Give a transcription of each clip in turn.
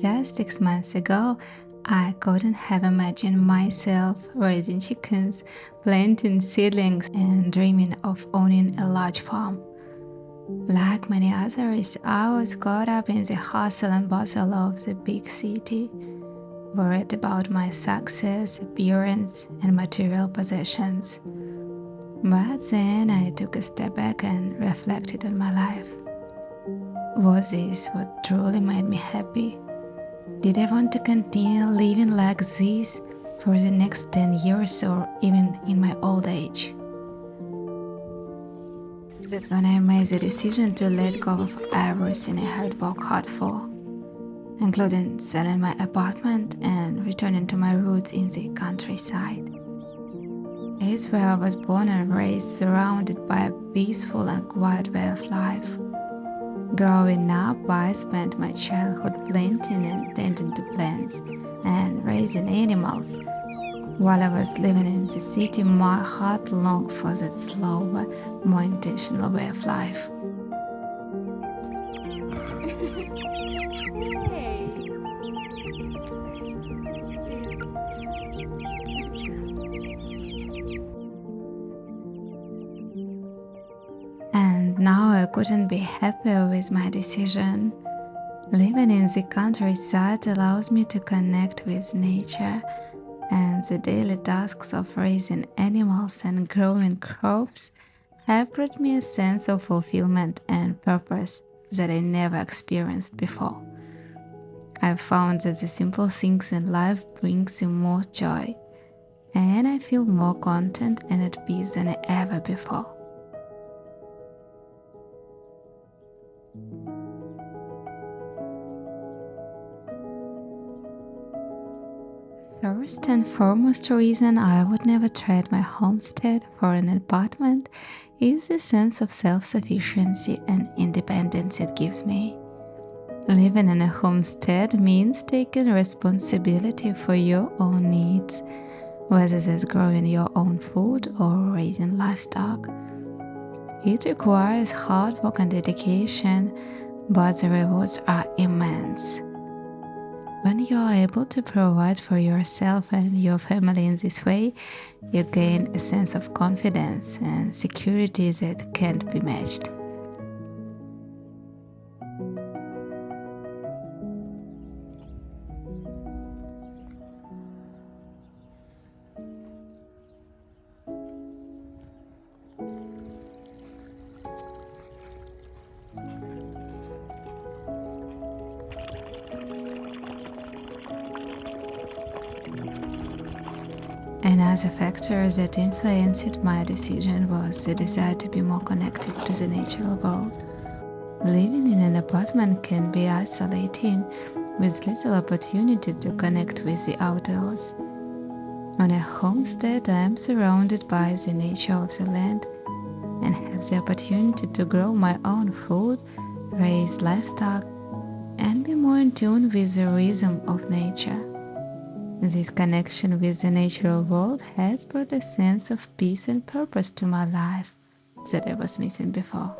Just 6 months ago, I couldn't have imagined myself raising chickens, planting seedlings, and dreaming of owning a large farm. Like many others, I was caught up in the hustle and bustle of the big city, worried about my success, appearance, and material possessions. But then I took a step back and reflected on my life. Was this what truly made me happy? Did I want to continue living like this for the next 10 years or even in my old age? That's when I made the decision to let go of everything I had worked hard for, including selling my apartment and returning to my roots in the countryside. It's where I was born and raised, surrounded by a peaceful and quiet way of life. Growing up, I spent my childhood planting and tending to plants and raising animals. While I was living in the city, my heart longed for that slower, more intentional way of life. And now I couldn't be happier with my decision. Living in the countryside allows me to connect with nature, and the daily tasks of raising animals and growing crops have brought me a sense of fulfillment and purpose that I never experienced before. I've found that the simple things in life brings the most joy, and I feel more content and at peace than ever before. First and foremost reason I would never trade my homestead for an apartment is the sense of self-sufficiency and independence it gives me. Living in a homestead means taking responsibility for your own needs, whether that's growing your own food or raising livestock. It requires hard work and dedication, but the rewards are immense. When you are able to provide for yourself and your family in this way, you gain a sense of confidence and security that can't be matched. Another factor that influenced my decision was the desire to be more connected to the natural world. Living in an apartment can be isolating, with little opportunity to connect with the outdoors. On a homestead, I am surrounded by the nature of the land and have the opportunity to grow my own food, raise livestock, and be more in tune with the rhythm of nature. This connection with the natural world has brought a sense of peace and purpose to my life that I was missing before.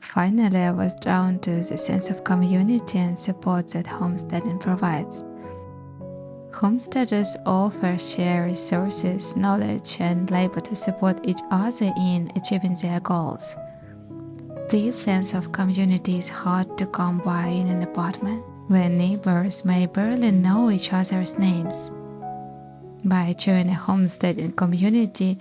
Finally, I was drawn to the sense of community and support that homesteading provides. Homesteaders offer shared resources, knowledge, and labor to support each other in achieving their goals. This sense of community is hard to come by in an apartment, where neighbors may barely know each other's names. By joining a homesteading community,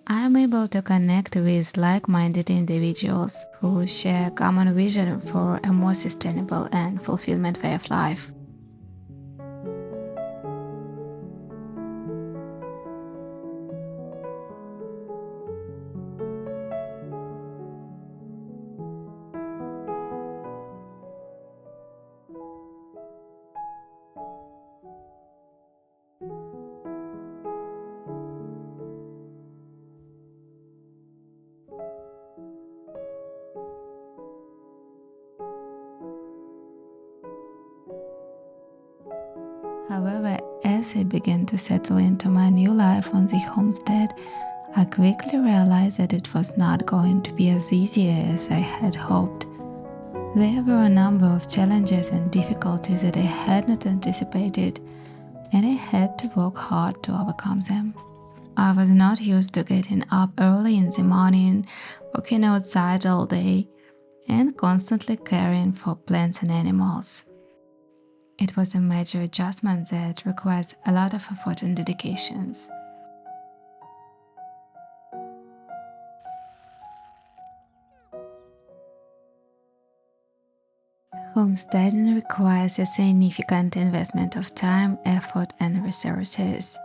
I am able to connect with like-minded individuals who share a common vision for a more sustainable and fulfillment way of life. However, as I began to settle into my new life on the homestead, I quickly realized that it was not going to be as easy as I had hoped. There were a number of challenges and difficulties that I had not anticipated, and I had to work hard to overcome them. I was not used to getting up early in the morning, working outside all day, and constantly caring for plants and animals. It was a major adjustment that requires a lot of effort and dedications. Homesteading requires a significant investment of time, effort, and resources.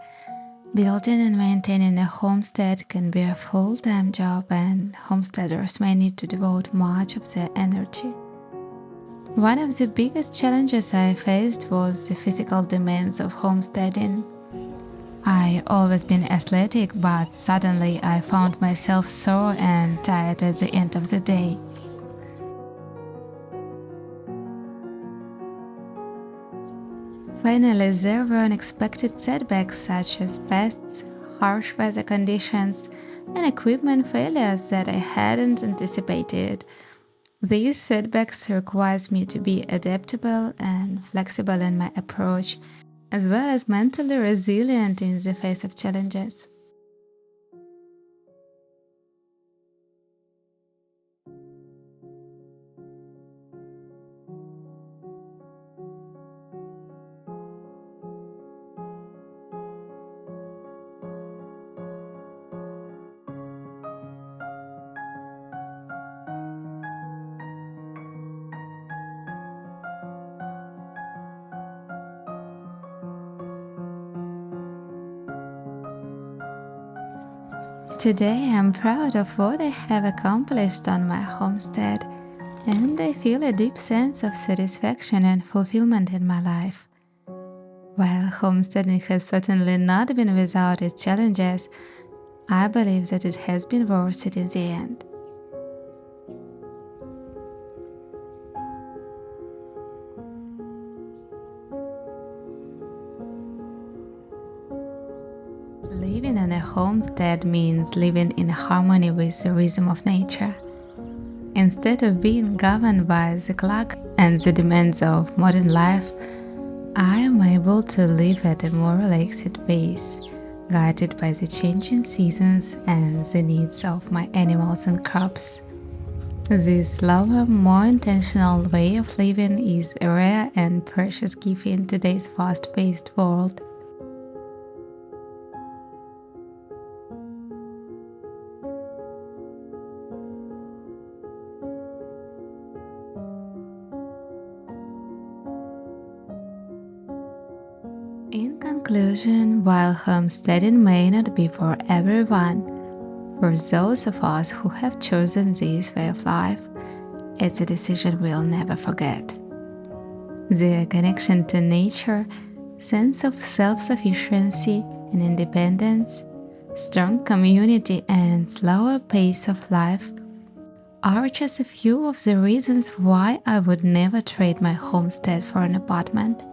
Building and maintaining a homestead can be a full-time job, and homesteaders may need to devote much of their energy. One of the biggest challenges I faced was the physical demands of homesteading. I always been athletic, but suddenly I found myself sore and tired at the end of the day. Finally, there were unexpected setbacks such as pests, harsh weather conditions, and equipment failures that I hadn't anticipated. These setbacks requires me to be adaptable and flexible in my approach, as well as mentally resilient in the face of challenges. Today I'm proud of what I have accomplished on my homestead, and I feel a deep sense of satisfaction and fulfillment in my life. While homesteading has certainly not been without its challenges, I believe that it has been worth it in the end. Living on a homestead means living in harmony with the rhythm of nature. Instead of being governed by the clock and the demands of modern life, I am able to live at a more relaxed pace, guided by the changing seasons and the needs of my animals and crops. This slower, more intentional way of living is a rare and precious gift in today's fast-paced world. In conclusion, while homesteading may not be for everyone, for those of us who have chosen this way of life, it's a decision we'll never forget. The connection to nature, sense of self-sufficiency and independence, strong community and slower pace of life are just a few of the reasons why I would never trade my homestead for an apartment.